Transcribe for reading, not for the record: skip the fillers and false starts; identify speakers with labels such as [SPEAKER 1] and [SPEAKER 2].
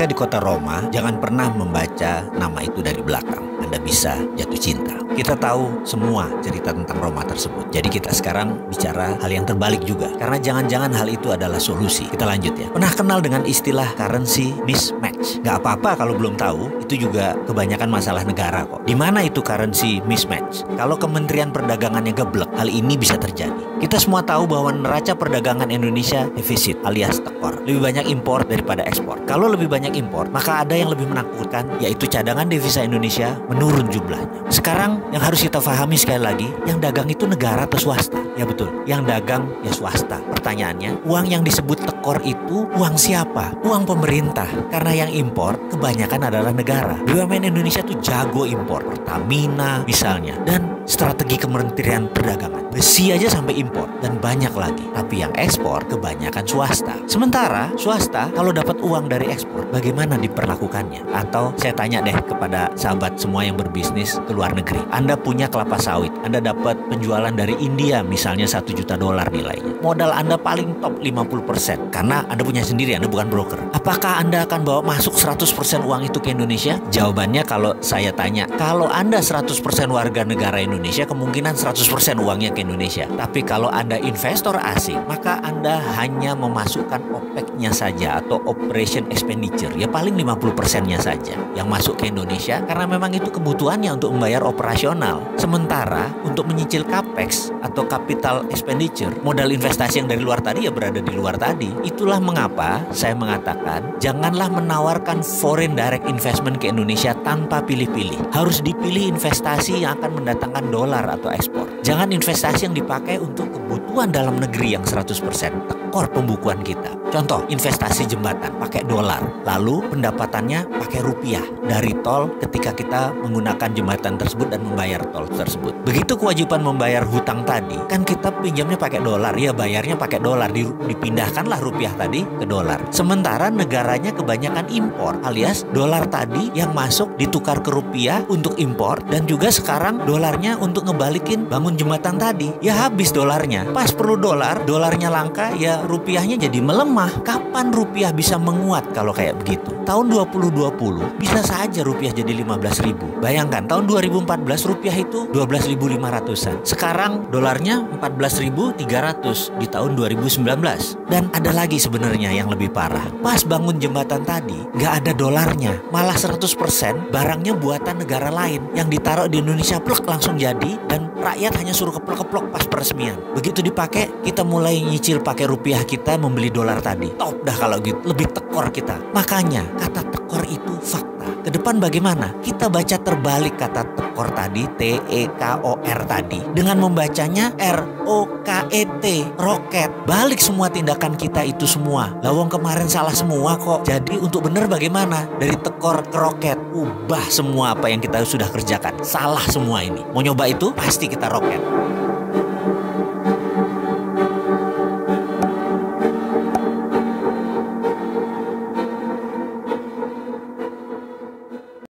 [SPEAKER 1] Ketika di kota Roma, jangan pernah membaca nama itu dari belakang. Anda bisa jatuh cinta. Kita tahu semua cerita tentang Roma tersebut. Jadi kita sekarang bicara hal yang terbalik juga. Karena jangan-jangan hal itu adalah solusi. Kita lanjut ya. Pernah kenal dengan istilah currency mismatch? Gak apa-apa kalau belum tahu. Itu juga kebanyakan masalah negara kok. Di mana itu currency mismatch? Kalau Kementerian Perdagangannya geblek, hal ini bisa terjadi. Kita semua tahu bahwa neraca perdagangan Indonesia defisit alias tekor. Lebih banyak impor daripada ekspor. Kalau lebih banyak impor, maka ada yang lebih menakutkan, yaitu cadangan devisa Indonesia menurun jumlahnya. Sekarang yang harus kita pahami sekali lagi, yang dagang itu negara atau swasta? Ya betul, yang dagang ya swasta. Pertanyaannya, uang yang disebut tekor itu uang siapa? Uang pemerintah. Karena yang impor kebanyakan adalah negara. BUMN Indonesia tuh jago impor. Pertamina misalnya. Dan strategi Kementerian Perdagangan. Besi aja sampai impor dan banyak lagi. Tapi yang ekspor kebanyakan swasta. Sementara swasta kalau dapat uang dari ekspor, bagaimana diperlakukannya? Atau saya tanya deh kepada sahabat semua yang berbisnis ke luar negeri. Anda punya kelapa sawit, Anda dapat penjualan dari India misalnya $1 juta nilainya. Modal Anda paling top 50% karena Anda punya sendiri, Anda bukan broker. Apakah Anda akan bawa masuk 100% uang itu ke Indonesia? Jawabannya kalau saya tanya, kalau Anda 100% warga negara Indonesia, kemungkinan 100% uangnya ke Indonesia. Tapi kalau Anda investor asing, maka Anda hanya memasukkan OPEX-nya saja atau operation expenditure, ya paling 50%-nya saja yang masuk ke Indonesia karena memang itu kebutuhannya untuk membayar operasional. Sementara untuk menyicil capex atau capital expenditure, modal investasi yang dari luar tadi ya berada di luar tadi. Itulah mengapa saya mengatakan janganlah menawarkan foreign direct investment ke Indonesia tanpa pilih-pilih. Harus dipilih investasi yang akan mendatangkan dolar atau ekspor. Jangan investasi yang dipakai untuk kebutuhan dalam negeri yang 100%. Tekor pembukuan kita. Contoh, investasi jembatan pakai dolar, lalu pendapatannya pakai rupiah dari tol ketika kita menggunakan jembatan tersebut dan membayar tol tersebut. Begitu kewajiban membayar hutang tadi, kan kita pinjamnya pakai dolar, ya bayarnya pakai dolar, dipindahkanlah rupiah tadi ke dolar. Sementara negaranya kebanyakan impor, alias dolar tadi yang masuk ditukar ke rupiah untuk impor, dan juga sekarang dolarnya untuk ngebalikin bangun jembatan tadi. Ya habis dolarnya. Pas perlu dolar, dolarnya langka, ya rupiahnya jadi melemah. Kapan rupiah bisa menguat kalau kayak begitu? Tahun 2020 bisa saja rupiah jadi 15.000. Bayangkan tahun 2014 rupiah itu 12.500-an. Sekarang dolarnya 14.300 di tahun 2019. Dan ada lagi sebenarnya yang lebih parah. Pas bangun jembatan tadi nggak ada dolarnya, malah 100% barangnya buatan negara lain yang ditaruh di Indonesia plek langsung jadi dan rakyat hanya suruh keplok-keplok pas peresmian. Begitu dipakai, kita mulai nyicil pakai rupiah kita membeli dolar tadi. Top dah kalau gitu, lebih tekor kita. Makanya kata tekor itu fakta. Ke depan bagaimana? Kita baca terbalik kata tekor tadi, T-E-K-O-R tadi, dengan membacanya R-O-K-E-T, roket. Balik semua tindakan kita itu semua. Lawang kemarin salah semua kok. Jadi untuk benar bagaimana? Dari tekor ke roket, ubah semua apa yang kita sudah kerjakan. Salah semua ini. Mau nyoba itu? Pasti kita roket.